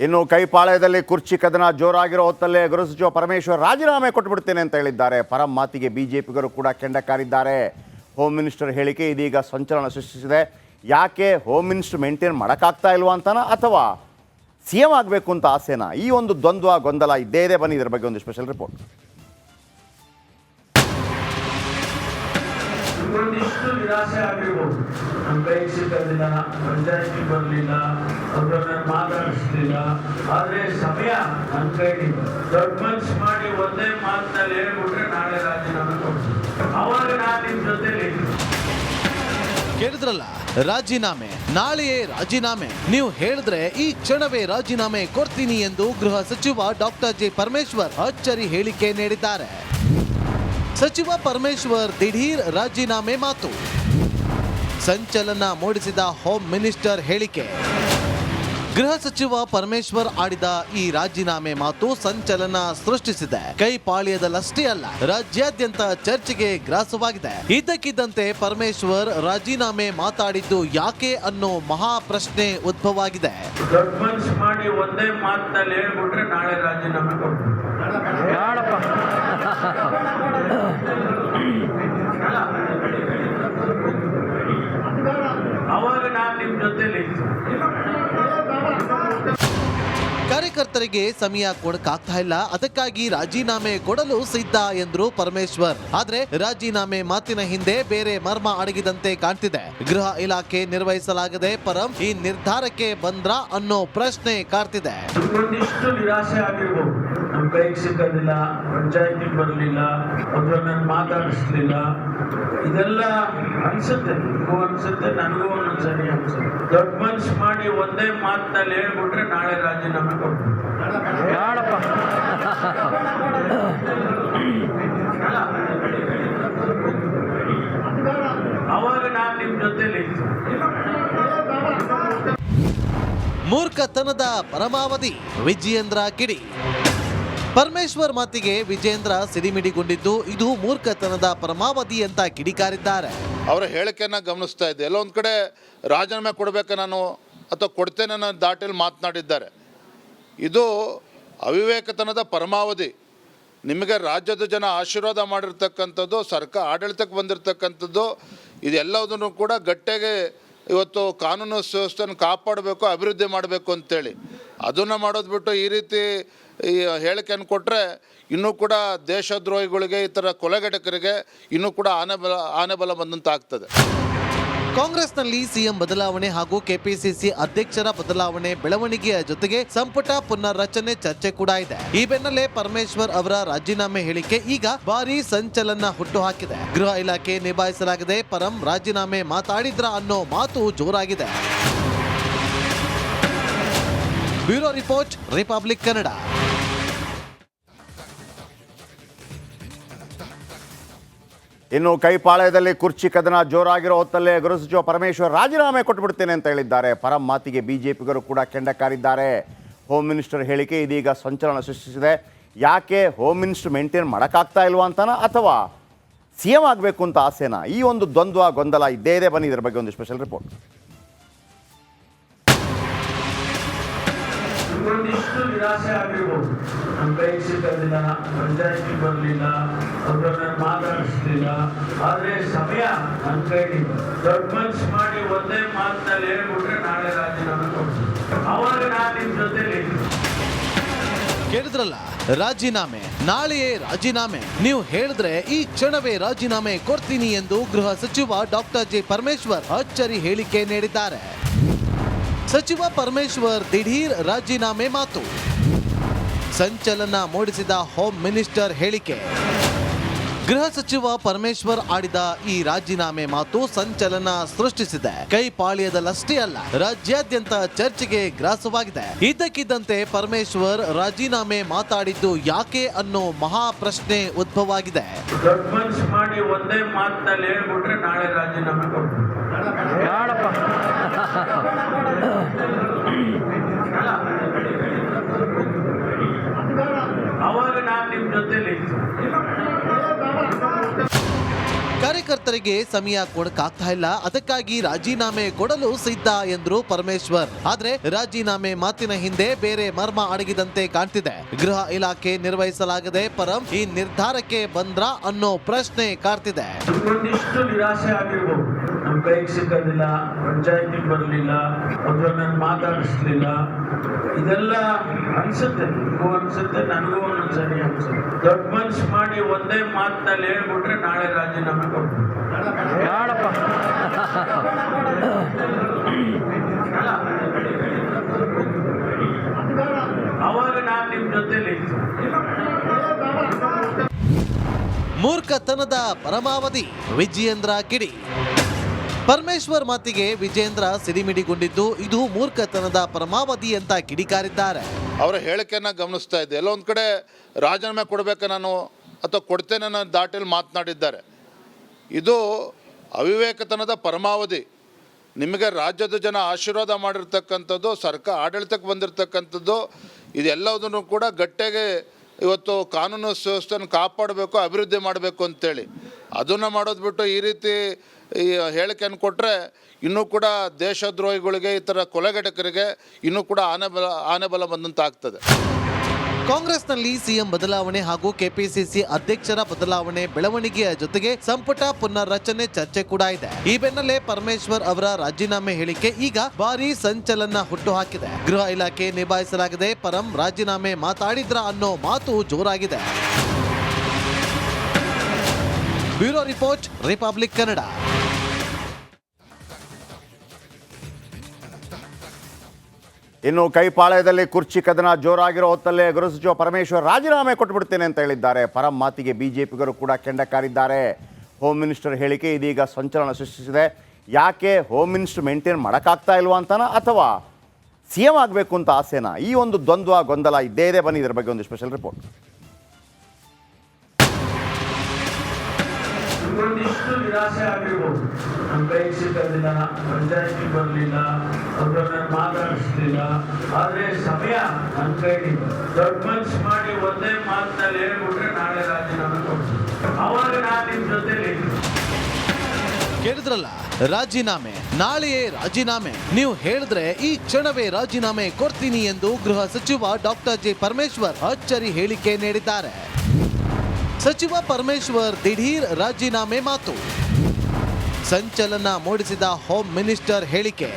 ಇನ್ನು ಕೈಪಾಳ್ಯದಲ್ಲಿ ಕುರ್ಚಿ ಕದನ ಜೋರಾಗಿರೋ ಹೊತ್ತಲ್ಲೇ ಗೃಹ ಸಚಿವ ಪರಮೇಶ್ವರ್ ರಾಜೀನಾಮೆ ಕೊಟ್ಟುಬಿಡ್ತೇನೆ ಅಂತ ಹೇಳಿದ್ದಾರೆ. ಪರಂ ಮಾತಿಗೆ ಬಿಜೆಪಿಗರು ಕೂಡ ಕೆಂಡ ಕಾರಿದ್ದಾರೆ. ಹೋಮ್ ಮಿನಿಸ್ಟರ್ ಹೇಳಿಕೆ ಇದೀಗ ಸಂಚಲನ ಸೃಷ್ಟಿಸಿದೆ. ಯಾಕೆ ಹೋಮ್ ಮಿನಿಸ್ಟರ್ ಮೇಂಟೈನ್ ಮಾಡೋಕ್ಕಾಗ್ತಾ ಇಲ್ವಾ ಅಂತನಾ ಅಥವಾ ಸಿ ಎಂ ಆಗಬೇಕು ಅಂತ ಆಸೆನಾ? ಈ ಒಂದು ದ್ವಂದ್ವ ಗೊಂದಲ ಇದ್ದೇ ಇದೆ. ಬನ್ನಿ ಇದರ ಬಗ್ಗೆ ಒಂದು ಸ್ಪೆಷಲ್ ರಿಪೋರ್ಟ್. ಇಷ್ಟು ನಿರಾಸೆ ಆಗಿರ್ಬೋದು. ನಮ್ಮ ಕೈಗೆ ಸಿಗೋದಿಲ್ಲ, ಪಂಚಾಯತಿಗೆ ಬರಲಿಲ್ಲ, ಅವ್ರನ್ನ ಮಾತಾಡಿಸ್ಲಿಲ್ಲ. ಆದ್ರೆ ಸಮಯ ನನ್ನ ಕೈಗಿಲ್ಲ. ದೊಡ್ಡ ಮನ್ಸು ಮಾಡಿ ಒಂದೇ ಮಾತಿನಲ್ಲಿ ಹೇಳ್ಬಿಟ್ರೆ ನಾಳೆ ರಾಜೀನಾಮೆ ಕೊಡ್ತೀನಿ. ಅವಾಗ ನಾನು ನಿಮ್ಮ ಜೊತೆಲಿ ಕೇಳಿದ್ರಲ್ಲ, ರಾಜೀನಾಮೆ ನಾಳೆಯೇ ರಾಜೀನಾಮೆ. ನೀವು ಹೇಳಿದ್ರೆ ಈ ಕ್ಷಣವೇ ರಾಜೀನಾಮೆ ಕೊಡ್ತೀನಿ ಎಂದು ಗೃಹ ಸಚಿವ ಡಾಕ್ಟರ್ ಜೆ ಪರಮೇಶ್ವರ್ ಅಚ್ಚರಿ ಹೇಳಿಕೆ ನೀಡಿದ್ದಾರೆ. ಸಚಿವ ಪರಮೇಶ್ವರ್ ದಿಢೀರ್ ರಾಜೀನಾಮೆ ಮಾತು, ಸಂಚಲನ ಮೂಡಿಸಿದ ಹೋಮ್ ಮಿನಿಸ್ಟರ್ ಹೇಳಿಕೆ. ಗೃಹ ಸಚಿವ ಪರಮೇಶ್ವರ್ ಆಡಿದ ಈ ರಾಜೀನಾಮೆ ಮಾತು ಸಂಚಲನ ಸೃಷ್ಟಿಸಿದೆ. ಕೈಪಾಳ್ಯದಲ್ಲಷ್ಟೇ ಅಲ್ಲ, ರಾಜ್ಯಾದ್ಯಂತ ಚರ್ಚೆಗೆ ಗ್ರಾಸವಾಗಿದೆ. ಇದ್ದಕ್ಕಿದ್ದಂತೆ ಪರಮೇಶ್ವರ್ ರಾಜೀನಾಮೆ ಮಾತಾಡಿದ್ದು ಯಾಕೆ ಅನ್ನೋ ಮಹಾ ಪ್ರಶ್ನೆ ಉದ್ಭವವಾಗಿದೆ. ದೊಡ್ಡ ಮನ್ಸು ಮಾಡಿ ಒಂದೇ ಮಾತಿನಲ್ಲಿ ಹೇಳ್ಬಿಟ್ರೆ ನಾಳೆ ರಾಜೀನಾಮೆ ಕೊಡ್ತೀನಿ. ಅವಾಗ ನಾನು ನಿಮ್ಮ ಜೊತೆಲಿ ಕಾರ್ಯಕರ್ತರಿಗೆ ಸಮಯ ಕೊಡಕ್ಕಾಗ್ತಾ ಇಲ್ಲ, ಅದಕ್ಕಾಗಿ ರಾಜೀನಾಮೆ ಕೊಡಲು ಸಿದ್ಧ ಎಂದ್ರು ಪರಮೇಶ್ವರ್. ಆದ್ರೆ ರಾಜೀನಾಮೆ ಮಾತಿನ ಹಿಂದೆ ಬೇರೆ ಮರ್ಮ ಅಡಗಿದಂತೆ ಕಾಣ್ತಿದೆ. ಗೃಹ ಇಲಾಖೆ ನಿರ್ವಹಿಸಲಾಗದೆ ಪರಂ ಈ ನಿರ್ಧಾರಕ್ಕೆ ಬಂದ್ರಾ ಅನ್ನೋ ಪ್ರಶ್ನೆ ಕಾಡ್ತಿದೆ. ಇಷ್ಟು ನಿರಾಸೆ ಆಗಿರ್ಬೋದು. ನಮ್ಮ ಕೈಗೆ ಸಿಗೋದಿಲ್ಲ, ಪಂಚಾಯತಿಗೆ ಬರಲಿಲ್ಲ, ಅವ್ರನ್ನ ಮಾತಾಡಿಸ್ಲಿಲ್ಲ. ಇದೆಲ್ಲ ಅನ್ಸುತ್ತೆ, ನಿಮಗೂ ಅನ್ಸುತ್ತೆ, ನನಗೂ ಒಂದೊಂದ್ಸರಿ ಅನ್ಸುತ್ತೆ. ದೊಡ್ಡ ಮನ್ಸು ಮಾಡಿ ಒಂದೇ ಮಾತಿನಲ್ಲಿ ಹೇಳ್ಬಿಟ್ರೆ ನಾಳೆ ರಾಜೀನಾಮೆ ಕೊಡ್ತೀನಿ. ಅವಾಗ ನಾನು ನಿಮ್ಮ ಜೊತೆಲಿ ಮೂರ್ಖತನದ ಪರಮಾವಧಿ ವಿಜಯೇಂದ್ರ ಕಿಡಿ. ಪರಮೇಶ್ವರ್ ಮಾತಿಗೆ ವಿಜೇಂದ್ರ ಸಿಡಿಮಿಡಿಗೊಂಡಿದ್ದು ಇದು ಮೂರ್ಖತನದ ಪರಮಾವಧಿ ಅಂತ ಕಿಡಿಕಾರಿದ್ದಾರೆ. ಅವರ ಹೇಳಿಕೆಯನ್ನು ಗಮನಿಸ್ತಾ ಇದ್ದೆ. ಎಲ್ಲೊಂದು ಕಡೆ ರಾಜೀನಾಮೆ ಕೊಡಬೇಕು ನಾನು ಅಥವಾ ಕೊಡ್ತೇನೆ ಅನ್ನೋ ದಾಟಿಯಲ್ಲಿ ಮಾತನಾಡಿದ್ದಾರೆ. ಇದು ಅವಿವೇಕತನದ ಪರಮಾವಧಿ. ನಿಮಗೆ ರಾಜ್ಯದ ಜನ ಆಶೀರ್ವಾದ ಮಾಡಿರ್ತಕ್ಕಂಥದ್ದು, ಸರ್ಕಾರ ಆಡಳಿತಕ್ಕೆ ಬಂದಿರತಕ್ಕಂಥದ್ದು, ಇದೆಲ್ಲದನ್ನು ಕೂಡ ಗಟ್ಟಿಗೆ ಇವತ್ತು ಕಾನೂನು ವ್ಯವಸ್ಥೆಯನ್ನು ಕಾಪಾಡಬೇಕು, ಅಭಿವೃದ್ಧಿ ಮಾಡಬೇಕು ಅಂತೇಳಿ ಅದನ್ನು ಮಾಡೋದು ಬಿಟ್ಟು ಈ ರೀತಿ ಈ ಹೇಳಿಕೆಯನ್ನು ಕೊಟ್ಟರೆ ಇನ್ನೂ ಕೂಡ ದೇಶದ್ರೋಹಿಗಳಿಗೆ, ಈ ಥರ ಕೊಲೆಗಡಕರಿಗೆ ಇನ್ನೂ ಕೂಡ ಆನೆ ಬಲ ಬಂದಂತ ಆಗ್ತದೆ. ಕಾಂಗ್ರೆಸ್ನಲ್ಲಿ ಸಿಎಂ ಬದಲಾವಣೆ ಹಾಗೂ ಕೆಪಿಸಿಸಿ ಅಧ್ಯಕ್ಷರ ಬದಲಾವಣೆ ಬೆಳವಣಿಗೆಯ ಜೊತೆಗೆ ಸಂಪುಟ ಪುನರ್ರಚನೆ ಚರ್ಚೆ ಕೂಡ ಇದೆ. ಈ ಬೆನ್ನಲ್ಲೇ ಪರಮೇಶ್ವರ್ ಅವರ ರಾಜೀನಾಮೆ ಹೇಳಿಕೆ ಈಗ ಭಾರೀ ಸಂಚಲನ ಹುಟ್ಟುಹಾಕಿದೆ. ಗೃಹ ಇಲಾಖೆ ನಿಭಾಯಿಸಲಾಗದೆ ಪರಂ ರಾಜೀನಾಮೆ ಮಾತಾಡಿದ್ರ ಅನ್ನೋ ಮಾತು ಜೋರಾಗಿದೆ. Bureau report, republic Kannada. ಇನ್ನು ಕೈಪಾಳ್ಯದಲ್ಲಿ ಕುರ್ಚಿ ಕದನ ಜೋರಾಗಿರೋ ಹೊತ್ತಲ್ಲೇ ಗೃಹ ಸಚಿವ ಪರಮೇಶ್ವರ್ ರಾಜೀನಾಮೆ ಕೊಟ್ಟುಬಿಡ್ತೇನೆ ಅಂತ ಹೇಳಿದ್ದಾರೆ. ಪರಂ ಮಾತಿಗೆ ಬಿಜೆಪಿಗರು ಕೂಡ ಕೆಂಡ ಕಾರಿದ್ದಾರೆ. ಹೋಮ್ ಮಿನಿಸ್ಟರ್ ಹೇಳಿಕೆ ಇದೀಗ ಸಂಚಲನ ಸೃಷ್ಟಿಸಿದೆ. ಯಾಕೆ ಹೋಮ್ ಮಿನಿಸ್ಟರ್ ಮೇಂಟೈನ್ ಮಾಡೋಕ್ಕಾಗ್ತಾ ಇಲ್ವಾ ಅಂತನಾ ಅಥವಾ ಸಿ ಎಂ ಆಗಬೇಕು ಅಂತ ಆಸೆನಾ? ಈ ಒಂದು ದ್ವಂದ್ವ ಗೊಂದಲ ಇದ್ದೇ ಇದೆ. ಬನ್ನಿ ಇದರ ಬಗ್ಗೆ ಒಂದು ಸ್ಪೆಷಲ್ ರಿಪೋರ್ಟ್. ಇಷ್ಟು ನಿರಾಸೆ ಆಗಿರ್ಬೋದು. ನಮ್ಮ ಕೈಗೆ ಸಿಗೋದಿಲ್ಲ, ಪಂಚಾಯತಿಗೆ ಬರಲಿಲ್ಲ, ಅವ್ರನ್ನ ಮಾತಾಡಿಸ್ಲಿಲ್ಲ. ಆದ್ರೆ ಸಮಯ ನನ್ನ ಕೈಗಿಲ್ಲ. ದೊಡ್ಡ ಮನ್ಸು ಮಾಡಿ ಒಂದೇ ಮಾತಿನಲ್ಲಿ ಹೇಳ್ಬಿಟ್ರೆ ನಾಳೆ ರಾಜೀನಾಮೆ ಕೊಡ್ತೀನಿ. ಅವಾಗ ನಾನು ನಿಮ್ಮ ಜೊತೆಲಿ ಕೇಳಿದ್ರಲ್ಲ, ರಾಜೀನಾಮೆ ನಾಳೆಯೇ ರಾಜೀನಾಮೆ. ನೀವು ಹೇಳಿದ್ರೆ ಈ ಕ್ಷಣವೇ ರಾಜೀನಾಮೆ ಕೊಡ್ತೀನಿ ಎಂದು ಗೃಹ ಸಚಿವ ಡಾಕ್ಟರ್ ಜೆ ಪರಮೇಶ್ವರ್ ಅಚ್ಚರಿ ಹೇಳಿಕೆ ನೀಡಿದ್ದಾರೆ. ಸಚಿವ ಪರಮೇಶ್ವರ್ ದಿಢೀರ್ ರಾಜೀನಾಮೆ ಮಾತು, ಸಂಚಲನ ಮೂಡಿಸಿದ ಹೋಮ್ ಮಿನಿಸ್ಟರ್ ಹೇಳಿಕೆ. ಗೃಹ ಸಚಿವ ಪರಮೇಶ್ವರ್ ಆಡಿದ ಈ ರಾಜೀನಾಮೆ ಮಾತು ಸಂಚಲನ ಸೃಷ್ಟಿಸಿದೆ. ಕೈಪಾಳ್ಯದಲ್ಲಷ್ಟೇ ಅಲ್ಲ, ರಾಜ್ಯಾದ್ಯಂತ ಚರ್ಚೆಗೆ ಗ್ರಾಸವಾಗಿದೆ. ಇದ್ದಕ್ಕಿದ್ದಂತೆ ಪರಮೇಶ್ವರ್ ರಾಜೀನಾಮೆ ಮಾತಾಡಿದ್ದು ಯಾಕೆ ಅನ್ನೋ ಮಹಾ ಪ್ರಶ್ನೆ ಉದ್ಭವವಾಗಿದೆ. ದೊಡ್ಡ ಮನ್ಸು ಮಾಡಿ ಒಂದೇ ಮಾತಿನಲ್ಲಿ ಹೇಳ್ಬಿಟ್ರೆ ನಾಳೆ ರಾಜೀನಾಮೆ ಕೊಡ್ತೀನಿ. ಅವಾಗ ನಾನು ನಿಮ್ಮ ಜೊತೆಲಿ ಕಾರ್ಯಕರ್ತರಿಗೆ ಕಾರ್ಯಕರ್ತರಿಗೆ ಸಮಯ ಕೊಡಕ್ಕಾಗ್ತಾ ಇಲ್ಲ, ಅದಕ್ಕಾಗಿ ರಾಜೀನಾಮೆ ಕೊಡಲು ಸಿದ್ಧ ಎಂದ್ರು ಪರಮೇಶ್ವರ್. ಆದ್ರೆ ರಾಜೀನಾಮೆ ಮಾತಿನ ಹಿಂದೆ ಬೇರೆ ಮರ್ಮ ಅಡಗಿದಂತೆ ಕಾಣ್ತಿದೆ. ಗೃಹ ಇಲಾಖೆ ನಿರ್ವಹಿಸಲಾಗದೆ ಪರಂ ಈ ನಿರ್ಧಾರಕ್ಕೆ ಬಂದ್ರ ಅನ್ನೋ ಪ್ರಶ್ನೆ ಕಾಡ್ತಿದೆ. ಒಂದಿಷ್ಟು ನಿರಾಸೆ ಆಗಿರ್ಬೋದು, ನಮ್ಮ ಕೈಗೆ ಸಿಕ್ಕೋದಿಲ್ಲ, ಪಂಚಾಯತಿಗೆ ಬರಲಿಲ್ಲ, ಅಥವಾ ನಾನು ಮಾತಾಡಿಸ್ಲಿಲ್ಲ, ಇದೆಲ್ಲ ಅನ್ಸುತ್ತೆ. ನಿಮಗೂ ಅನ್ಸುತ್ತೆ, ನನಗೂ ಒಂದೊಂದ್ಸರಿ ಅನ್ಸುತ್ತೆ. ದೊಡ್ಡ ಮನ್ಸು ಮಾಡಿ ಒಂದೇ ಮಾತಿನಲ್ಲಿ ಹೇಳ್ಬಿಟ್ರೆ ನಾಳೆ ರಾಜೀನಾಮೆ ಕೊಡ್ತೀನಿ. ಅವಾಗ ನಾನು ನಿಮ್ಮ ಜೊತೆಲಿ ಮೂರ್ಖತನದ ಪರಮಾವಧಿ ವಿಜಯೇಂದ್ರ ಕಿಡಿ. ಪರಮೇಶ್ವರ್ ಮಾತಿಗೆ ವಿಜೇಂದ್ರ ಸಿಡಿಮಿಡಿಗೊಂಡಿದ್ದು ಇದು ಮೂರ್ಖತನದ ಪರಮಾವಧಿ ಅಂತ ಕಿಡಿಕಾರಿದ್ದಾರೆ. ಅವರ ಹೇಳಿಕೆಯನ್ನು ಗಮನಿಸ್ತಾ ಇದ್ದೆ. ಎಲ್ಲೊಂದು ಕಡೆ ರಾಜೀನಾಮೆ ಕೊಡಬೇಕು ನಾನು ಅಥವಾ ಕೊಡ್ತೇನೆ ಅನ್ನೋ ದಾಟಿಯಲ್ಲಿ ಮಾತನಾಡಿದ್ದಾರೆ. ಇದು ಅವಿವೇಕತನದ ಪರಮಾವಧಿ. ನಿಮಗೆ ರಾಜ್ಯದ ಜನ ಆಶೀರ್ವಾದ ಮಾಡಿರ್ತಕ್ಕಂಥದ್ದು, ಸರ್ಕಾರ ಆಡಳಿತಕ್ಕೆ ಬಂದಿರತಕ್ಕಂಥದ್ದು, ಇದೆಲ್ಲದನ್ನು ಕೂಡ ಗಟ್ಟಿಗೆ ಇವತ್ತು ಕಾನೂನು ವ್ಯವಸ್ಥೆಯನ್ನು ಕಾಪಾಡಬೇಕು, ಅಭಿವೃದ್ಧಿ ಮಾಡಬೇಕು ಅಂತೇಳಿ ಅದನ್ನು ಮಾಡೋದು ಬಿಟ್ಟು ಈ ರೀತಿ ಈ ಹೇಳಿಕೆಯನ್ನು ಕೊಟ್ಟರೆ ಇನ್ನೂ ಕೂಡ ದೇಶದ್ರೋಹಿಗಳಿಗೆ, ಈ ಥರ ಕೊಲೆಗಡಕರಿಗೆ ಇನ್ನೂ ಕೂಡ ಆನೆ ಬಲ ಬಂದಂತಾಗ್ತದೆ. ಕಾಂಗ್ರೆಸ್ನಲ್ಲಿ ಸಿಎಂ ಬದಲಾವಣೆ ಹಾಗೂ ಕೆಪಿಸಿಸಿ ಅಧ್ಯಕ್ಷರ ಬದಲಾವಣೆ ಬೆಳವಣಿಗೆಯ ಜೊತೆಗೆ ಸಂಪುಟ ಪುನರ್ರಚನೆ ಚರ್ಚೆ ಕೂಡ ಇದೆ. ಈ ಬೆನ್ನಲ್ಲೇ ಪರಮೇಶ್ವರ್ ಅವರ ರಾಜೀನಾಮೆ ಹೇಳಿಕೆ ಈಗ ಭಾರೀ ಸಂಚಲನ ಹುಟ್ಟುಹಾಕಿದೆ. ಗೃಹ ಇಲಾಖೆ ನಿಭಾಯಿಸಲಾಗದೆ ಪರಂ ರಾಜೀನಾಮೆ ಮಾತಾಡಿದ್ರ ಅನ್ನೋ ಮಾತು ಜೋರಾಗಿದೆ. Bureau report, republic Kannada. ಇನ್ನು ಕೈಪಾಳ್ಯದಲ್ಲಿ ಕುರ್ಚಿ ಕದನ ಜೋರಾಗಿರೋ ಹೊತ್ತಲ್ಲೇ ಗೃಹ ಸಚಿವ ಪರಮೇಶ್ವರ್ ರಾಜೀನಾಮೆ ಕೊಟ್ಟುಬಿಡ್ತೇನೆ ಅಂತ ಹೇಳಿದ್ದಾರೆ. ಪರಂ ಮಾತಿಗೆ ಬಿಜೆಪಿಗರು ಕೂಡ ಕೆಂಡಕಾರಿದ್ದಾರೆ. ಹೋಮ್ ಮಿನಿಸ್ಟರ್ ಹೇಳಿಕೆ ಇದೀಗ ಸಂಚಲನ ಸೃಷ್ಟಿಸಿದೆ. ಯಾಕೆ ಹೋಮ್ ಮಿನಿಸ್ಟರ್ ಮೇಂಟೈನ್ ಮಾಡೋಕ್ಕಾಗ್ತಾ ಇಲ್ವಾ ಅಂತನಾ ಅಥವಾ ಸಿ ಎಂ ಆಗಬೇಕು ಅಂತ ಆಸೆನಾ? ಈ ಒಂದು ದ್ವಂದ್ವ ಗೊಂದಲ ಇದ್ದೇ ಇದೆ. ಬನ್ನಿ ಇದರ ಬಗ್ಗೆ ಒಂದು ಸ್ಪೆಷಲ್ ರಿಪೋರ್ಟ್. ಒಂದಿಷ್ಟು ನಿರಾಸೆ ಆಗಿರ್ಬೋದು, ನಮ್ಮ ಕೈಗೆ ಸಿಕ್ಕೋದಿಲ್ಲ, ಪಂಚಾಯತಿಗೆ ಬರಲಿಲ್ಲ, ಅಥವಾ ನಾನು ಮಾತಾಡಿಸ್ಲಿಲ್ಲ, ಆದರೆ ಸಮಯ ನನ್ನ ಕೈಲಿದೆ. ದೊಡ್ಡ ಮನ್ಸು ಮಾಡಿ ಒಂದೇ ಮಾತಿನಲ್ಲಿ ಹೇಳ್ಬಿಟ್ರೆ ನಾಳೆ ರಾಜೀನಾಮೆ ಕೊಡ್ತೀನಿ. ಅವಾಗ ನಾನು ನಿಮ್ಮ ಜೊತೆಲಿ ಕೇಳಿದ್ರಲ್ಲ, ರಾಜೀನಾಮೆ ನಾಳೆಯೇ ರಾಜೀನಾಮೆ. ನೀವು ಹೇಳಿದ್ರೆ ಈ ಕ್ಷಣವೇ ರಾಜೀನಾಮೆ ಕೊಡ್ತೀನಿ ಎಂದು ಗೃಹ ಸಚಿವ ಡಾಕ್ಟರ್ ಜೆ ಪರಮೇಶ್ವರ್ ಅಚ್ಚರಿ ಹೇಳಿಕೆ ನೀಡಿದ್ದಾರೆ. ಸಚಿವ ಪರಮೇಶ್ವರ್ ದಿಢೀರ್ ರಾಜೀನಾಮೆ ಮಾತು, ಸಂಚಲನ ಮೂಡಿಸಿದ ಹೋಮ್ ಮಿನಿಸ್ಟರ್ ಹೇಳಿಕೆ.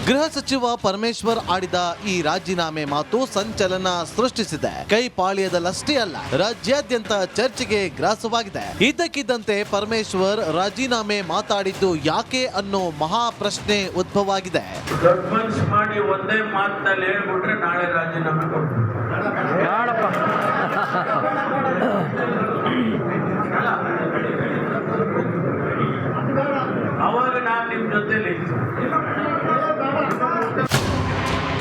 ಗೃಹ ಸಚಿವ ಪರಮೇಶ್ವರ್ ಆಡಿದ ಈ ರಾಜೀನಾಮೆ ಮಾತು ಸಂಚಲನ ಸೃಷ್ಟಿಸಿದೆ. ಕೈಪಾಳ್ಯದಲ್ಲಷ್ಟೇ ಅಲ್ಲ, ರಾಜ್ಯಾದ್ಯಂತ ಚರ್ಚೆಗೆ ಗ್ರಾಸವಾಗಿದೆ. ಇದ್ದಕ್ಕಿದ್ದಂತೆ ಪರಮೇಶ್ವರ್ ರಾಜೀನಾಮೆ ಮಾತಾಡಿದ್ದು ಯಾಕೆ ಅನ್ನೋ ಮಹಾ ಪ್ರಶ್ನೆ ಉದ್ಭವವಾಗಿದೆ. ದೊಡ್ಡ ಮನ್ಸು ಮಾಡಿ ಒಂದೇ ಮಾತಿನಲ್ಲಿ ಹೇಳ್ಬಿಟ್ರೆ ನಾಳೆ ರಾಜೀನಾಮೆ ಕೊಡ್ತೀನಿ. ಅವಾಗ ನಾನು ನಿಮ್ಮ ಜೊತೆಲಿ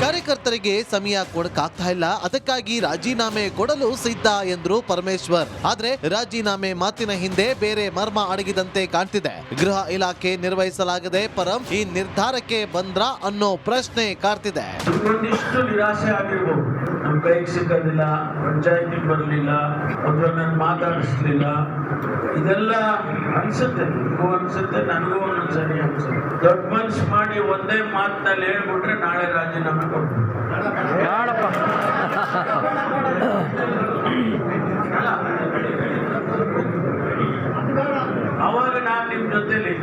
ಕಾರ್ಯಕರ್ತರಿಗೆ ಸಮಯ ಕೊಡಕ್ಕಾಗ್ತಾ ಇಲ್ಲ, ಅದಕ್ಕಾಗಿ ರಾಜೀನಾಮೆ ಕೊಡಲು ಸಿದ್ಧ ಎಂದ್ರು ಪರಮೇಶ್ವರ್. ಆದ್ರೆ ರಾಜೀನಾಮೆ ಮಾತಿನ ಹಿಂದೆ ಬೇರೆ ಮರ್ಮ ಅಡಗಿದಂತೆ ಕಾಣ್ತಿದೆ. ಗೃಹ ಇಲಾಖೆ ನಿರ್ವಹಿಸಲಾಗದೆ ಪರಂ ಈ ನಿರ್ಧಾರಕ್ಕೆ ಬಂದ್ರ ಅನ್ನೋ ಪ್ರಶ್ನೆ ಕಾಡ್ತಿದೆ. ಒಂದಿಷ್ಟು ನಿರಾಸೆ ಆಗಿರ್ಬೋದು, ನಮ್ಮ ಕೈಗೆ ಸಿಕ್ಕೋದಿಲ್ಲ, ಪಂಚಾಯತಿಗೆ ಬರಲಿಲ್ಲ, ಅಥವಾ ನಾನು ಮಾತಾಡಿಸ್ಲಿಲ್ಲ, ಇದೆಲ್ಲ ಅನ್ಸುತ್ತೆ. ನಿಮಗೂ ಅನ್ಸುತ್ತೆ, ನನಗೂ ಒಂದೊಂದ್ಸರಿ ಅನ್ಸುತ್ತೆ. ದೊಡ್ಡ ಮನ್ಸು ಮಾಡಿ ಒಂದೇ ಮಾತಿನಲ್ಲಿ ಹೇಳ್ಬಿಟ್ರೆ ನಾಳೆ ರಾಜೀನಾಮೆ ಕೊಡ್ತೀನಿ. ಅವಾಗ ನಾನು ನಿಮ್ಮ ಜೊತೆಲಿ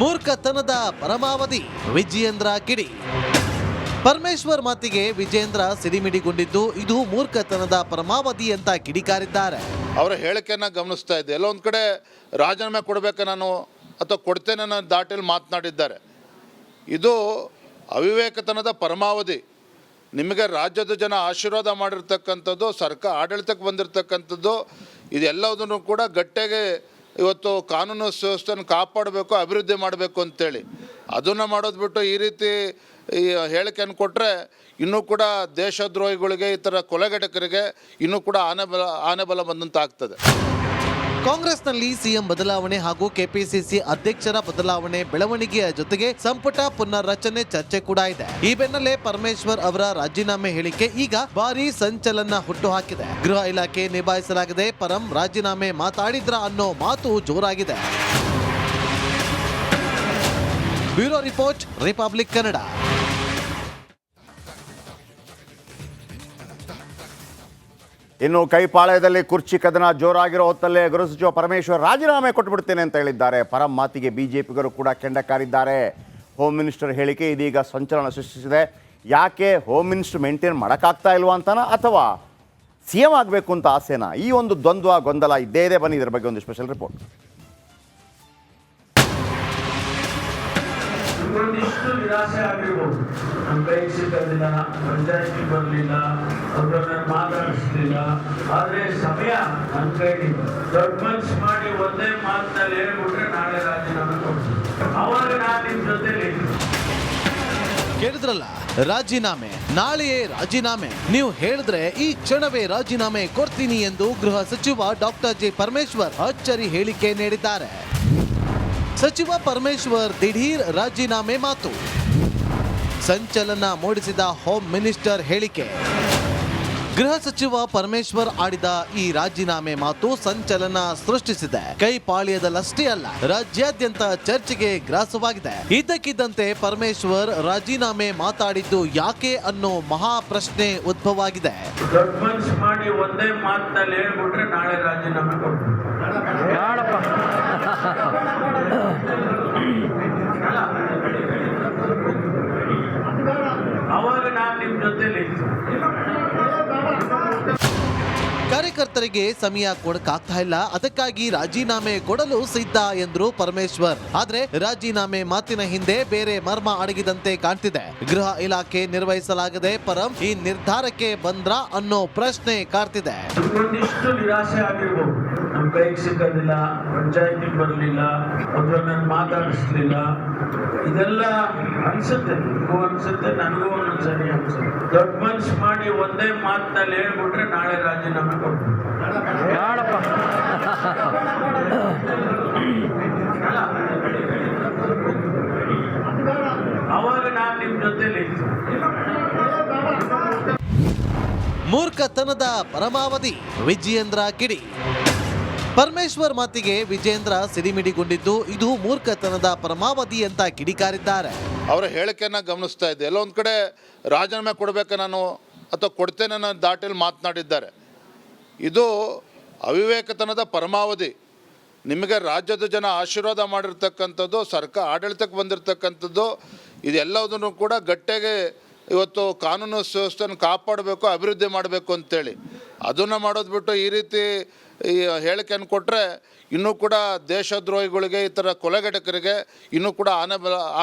ಮೂರ್ಖತನದ ಪರಮಾವಧಿ ವಿಜಯೇಂದ್ರ ಕಿಡಿ. ಪರಮೇಶ್ವರ್ ಮಾತಿಗೆ ವಿಜೇಂದ್ರ ಸಿಡಿಮಿಡಿಗೊಂಡಿದ್ದು ಇದು ಮೂರ್ಖತನದ ಪರಮಾವಧಿ ಅಂತ ಕಿಡಿಕಾರಿದ್ದಾರೆ. ಅವರ ಹೇಳಿಕೆಯನ್ನು ಗಮನಿಸ್ತಾ ಇದ್ದೆ. ಎಲ್ಲೊಂದು ಕಡೆ ರಾಜೀನಾಮೆ ಕೊಡಬೇಕು ನಾನು ಅಥವಾ ಕೊಡ್ತೇನೆ ಅನ್ನೋ ದಾಟಿಯಲ್ಲಿ ಮಾತನಾಡಿದ್ದಾರೆ. ಇದು ಅವಿವೇಕತನದ ಪರಮಾವಧಿ. ನಿಮಗೆ ರಾಜ್ಯದ ಜನ ಆಶೀರ್ವಾದ ಮಾಡಿರ್ತಕ್ಕಂಥದ್ದು, ಸರ್ಕಾರ ಆಡಳಿತಕ್ಕೆ ಬಂದಿರತಕ್ಕಂಥದ್ದು, ಇದೆಲ್ಲದನ್ನು ಕೂಡ ಗಟ್ಟಿಗೆ ಇವತ್ತು ಕಾನೂನು ವ್ಯವಸ್ಥೆಯನ್ನು ಕಾಪಾಡಬೇಕು, ಅಭಿವೃದ್ಧಿ ಮಾಡಬೇಕು ಅಂತೇಳಿ ಅದನ್ನು ಮಾಡೋದು ಬಿಟ್ಟು ಈ ರೀತಿ ಈ ಹೇಳಿಕೆಯನ್ನು ಕೊಟ್ಟರೆ ಇನ್ನೂ ಕೂಡ ದೇಶದ್ರೋಹಿಗಳಿಗೆ, ಈ ಥರ ಕೊಲೆಗಡಕರಿಗೆ ಇನ್ನೂ ಕೂಡ ಆನೆ ಬಲ ಬಂದಂತಾಗ್ತದೆ. ಕಾಂಗ್ರೆಸ್ನಲ್ಲಿ ಸಿಎಂ ಬದಲಾವಣೆ ಹಾಗೂ ಕೆಪಿಸಿಸಿ ಅಧ್ಯಕ್ಷರ ಬದಲಾವಣೆ ಬೆಳವಣಿಗೆಯ ಜೊತೆಗೆ ಸಂಪುಟ ಪುನರ್ರಚನೆ ಚರ್ಚೆ ಕೂಡ ಇದೆ. ಈ ಬೆನ್ನಲ್ಲೇ ಪರಮೇಶ್ವರ್ ಅವರ ರಾಜೀನಾಮೆ ಹೇಳಿಕೆ ಈಗ ಭಾರೀ ಸಂಚಲನ ಹುಟ್ಟುಹಾಕಿದೆ. ಗೃಹ ಇಲಾಖೆ ನಿಭಾಯಿಸಲಾಗದೆ ಪರಂ ರಾಜೀನಾಮೆ ಮಾತಾಡಿದ್ರ ಅನ್ನೋ ಮಾತು ಜೋರಾಗಿದೆ. Bureau report, republic Kannada. ಇನ್ನು ಕೈಪಾಳ್ಯದಲ್ಲಿ ಕುರ್ಚಿ ಕದನ ಜೋರಾಗಿರೋ ಹೊತ್ತಲ್ಲೇ ಗೃಹ ಸಚಿವ ಪರಮೇಶ್ವರ್ ರಾಜೀನಾಮೆ ಕೊಟ್ಟುಬಿಡ್ತೇನೆ ಅಂತ ಹೇಳಿದ್ದಾರೆ. ಪರಂ ಮಾತಿಗೆ ಬಿಜೆಪಿಗರು ಕೂಡ ಕೆಂಡ ಕಾರಿದ್ದಾರೆ. ಹೋಮ್ ಮಿನಿಸ್ಟರ್ ಹೇಳಿಕೆ ಇದೀಗ ಸಂಚಲನ ಸೃಷ್ಟಿಸಿದೆ. ಯಾಕೆ ಹೋಮ್ ಮಿನಿಸ್ಟರ್ ಮೇಂಟೈನ್ ಮಾಡೋಕ್ಕಾಗ್ತಾ ಇಲ್ವಾ ಅಂತನಾ ಅಥವಾ ಸಿ ಎಂ ಆಗಬೇಕು ಅಂತ ಆಸೆನಾ? ಈ ಒಂದು ದ್ವಂದ್ವ ಗೊಂದಲ ಇದ್ದೇ ಇದೆ. ಬನ್ನಿ ಇದರ ಬಗ್ಗೆ ಒಂದು ಸ್ಪೆಷಲ್ ರಿಪೋರ್ಟ್. ಒಂದಿಷ್ಟು ನಿರಾಸೆ ಆಗಿರ್ಬೋದು. ನಮ್ಮ ಕೈಗೆ ಸಿಕ್ಕೋದಿಲ್ಲ, ಪಂಚಾಯತಿಗೆ ಬರಲಿಲ್ಲ, ಅವ್ರನ್ನ ಮಾತಾಡಿಸ್ಲಿಲ್ಲ. ಆದರೆ ಸಮಯ ನನ್ನ ಕೈಗೆ ದೊಡ್ಡ ಮನ್ಸು ಮಾಡಿ ಒಂದೇ ಮಾತಿನಲ್ಲಿ ಹೇಳ್ಬಿಟ್ರೆ ನಾಳೆ ರಾಜೀನಾಮೆ ಕೊಡ್ತೀನಿ. ಅವಾಗ ನಾನು ನಿಮ್ಮ ಜೊತೆಲಿ ಕೇಳಿದ್ರಲ್ಲ, ರಾಜೀನಾಮೆ ನಾಳೆಯೇ ರಾಜೀನಾಮೆ. ನೀವು ಹೇಳಿದ್ರೆ ಈ ಕ್ಷಣವೇ ರಾಜೀನಾಮೆ ಕೊಡ್ತೀನಿ ಎಂದು ಗೃಹ ಸಚಿವ ಡಾಕ್ಟರ್ ಜೆ ಪರಮೇಶ್ವರ್ ಅಚ್ಚರಿ ಹೇಳಿಕೆ ನೀಡಿದ್ದಾರೆ. ಸಚಿವ ಪರಮೇಶ್ವರ್ ದಿಢೀರ್ ರಾಜೀನಾಮೆ ಮಾತು, ಸಂಚಲನ ಮೂಡಿಸಿದ ಹೋಮ್ ಮಿನಿಸ್ಟರ್ ಹೇಳಿಕೆ. ಗೃಹ ಸಚಿವ ಪರಮೇಶ್ವರ್ ಆಡಿದ ಈ ರಾಜೀನಾಮೆ ಮಾತು ಸಂಚಲನ ಸೃಷ್ಟಿಸಿದೆ. ಕೈಪಾಳ್ಯದಲ್ಲಷ್ಟೇ ಅಲ್ಲ, ರಾಜ್ಯಾದ್ಯಂತ ಚರ್ಚೆಗೆ ಗ್ರಾಸವಾಗಿದೆ. ಇದ್ದಕ್ಕಿದ್ದಂತೆ ಪರಮೇಶ್ವರ್ ರಾಜೀನಾಮೆ ಮಾತಾಡಿದ್ದು ಯಾಕೆ ಅನ್ನೋ ಮಹಾ ಪ್ರಶ್ನೆ ಉದ್ಭವವಾಗಿದೆ. ದೊಡ್ಡ ಮನ್ಸು ಮಾಡಿ ಒಂದೇ ಮಾತಿನಲ್ಲಿ ಹೇಳ್ಬಿಟ್ರೆ ನಾಳೆ ರಾಜೀನಾಮೆ ಕೊಡ್ತೀನಿ. ಅವಾಗ ನಾನು ನಿಮ್ಮ ಜೊತೆಲಿ ಕಾರ್ಯಕರ್ತರಿಗೆ ಸಮಯ ಕೊಡಕ್ಕಾಗ್ತಾ ಇಲ್ಲ, ಅದಕ್ಕಾಗಿ ರಾಜೀನಾಮೆ ಕೊಡಲು ಸಿದ್ಧ ಎಂದ್ರು ಪರಮೇಶ್ವರ್. ಆದ್ರೆ ರಾಜೀನಾಮೆ ಮಾತಿನ ಹಿಂದೆ ಬೇರೆ ಮರ್ಮ ಅಡಗಿದಂತೆ ಕಾಣ್ತಿದೆ. ಗೃಹ ಇಲಾಖೆ ನಿರ್ವಹಿಸಲಾಗದೆ ಪರಂ ಈ ನಿರ್ಧಾರಕ್ಕೆ ಬಂದ್ರ ಅನ್ನೋ ಪ್ರಶ್ನೆ ಕಾಡ್ತಿದೆ. ಒಂದಿಷ್ಟು ನಿರಾಸೆ ಆಗಿರ್ಬೋದು. ನಮ್ಮ ಕೈಗೆ ಸಿಕ್ಕೋದಿಲ್ಲ, ಪಂಚಾಯತಿಗೆ ಬರಲಿಲ್ಲ, ಅವ್ರನ್ನ ಮಾತಾಡಿಸ್ಲಿಲ್ಲ. ಇದೆಲ್ಲ ಅನ್ಸುತ್ತೆ, ನಿಮಗೂ ಅನ್ಸುತ್ತೆ, ನನಗೂ ಒಂದೊಂದ್ಸರಿ ಅನ್ಸುತ್ತೆ. ದೊಡ್ಡ ಮನ್ಸು ಮಾಡಿ ಒಂದೇ ಮಾತಿನಲ್ಲಿ ಹೇಳ್ಬಿಟ್ರೆ ನಾಳೆ ರಾಜೀನಾಮೆ ಕೊಡ್ತೀನಿ. ಅವಾಗ ನಾನು ನಿಮ್ಮ ಜೊತೆಲಿ ಮೂರ್ಖತನದ ಪರಮಾವಧಿ ವಿಜಯೇಂದ್ರ ಕಿಡಿ. ಪರಮೇಶ್ವರ್ ಮಾತಿಗೆ ವಿಜೇಂದ್ರ ಸಿಡಿಮಿಡಿಗೊಂಡಿದ್ದು ಇದು ಮೂರ್ಖತನದ ಪರಮಾವಧಿ ಅಂತ ಕಿಡಿಕಾರಿದ್ದಾರೆ. ಅವರ ಹೇಳಿಕೆಯನ್ನು ಗಮನಿಸ್ತಾ ಇದ್ದೆ. ಎಲ್ಲೋ ಒಂದು ಕಡೆ ರಾಜೀನಾಮೆ ಕೊಡಬೇಕು ನಾನು ಅಥವಾ ಕೊಡ್ತೇನೆ ಅನ್ನೋ ದಾಟಿಯಲ್ಲಿ ಮಾತನಾಡಿದ್ದಾರೆ. ಇದು ಅವಿವೇಕತನದ ಪರಮಾವಧಿ. ನಿಮಗೆ ರಾಜ್ಯದ ಜನ ಆಶೀರ್ವಾದ ಮಾಡಿರ್ತಕ್ಕಂಥದ್ದು, ಸರ್ಕಾರ ಆಡಳಿತಕ್ಕೆ ಬಂದಿರತಕ್ಕಂಥದ್ದು, ಇದೆಲ್ಲದನ್ನು ಕೂಡ ಗಟ್ಟಿಗೆ ಇವತ್ತು ಕಾನೂನು ವ್ಯವಸ್ಥೆಯನ್ನು ಕಾಪಾಡಬೇಕು, ಅಭಿವೃದ್ಧಿ ಮಾಡಬೇಕು ಅಂತೇಳಿ ಅದನ್ನು ಮಾಡೋದು ಬಿಟ್ಟು ಈ ರೀತಿ ಈ ಹೇಳಿಕೆಯನ್ನು ಕೊಟ್ಟರೆ ಇನ್ನೂ ಕೂಡ ದೇಶದ್ರೋಹಿಗಳಿಗೆ, ಈ ಥರ ಕೊಲೆಗಡಕರಿಗೆ ಇನ್ನೂ ಕೂಡ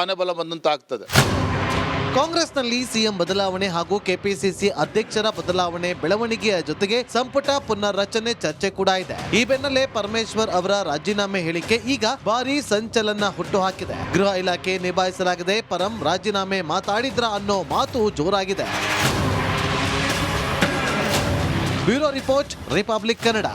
ಆನೆಬಲ ಬಂದಂತಾಗ್ತದೆ. ಕಾಂಗ್ರೆಸ್ನಲ್ಲಿ ಸಿಎಂ ಬದಲಾವಣೆ ಹಾಗೂ ಕೆಪಿಸಿಸಿ ಅಧ್ಯಕ್ಷರ ಬದಲಾವಣೆ ಬೆಳವಣಿಗೆಯ ಜೊತೆಗೆ ಸಂಪುಟ ಪುನರ್ರಚನೆ ಚರ್ಚೆ ಕೂಡ ಇದೆ. ಈ ಬೆನ್ನಲ್ಲೇ ಪರಮೇಶ್ವರ್ ಅವರ ರಾಜೀನಾಮೆ ಹೇಳಿಕೆ ಈಗ ಭಾರೀ ಸಂಚಲನ ಹುಟ್ಟುಹಾಕಿದೆ. ಗೃಹ ಇಲಾಖೆ ನಿಭಾಯಿಸಲಾಗದೆ ಪರಂ ರಾಜೀನಾಮೆ ಮಾತಾಡಿದ್ರ ಅನ್ನೋ ಮಾತು ಜೋರಾಗಿದೆ. Bureau report, republic Kannada.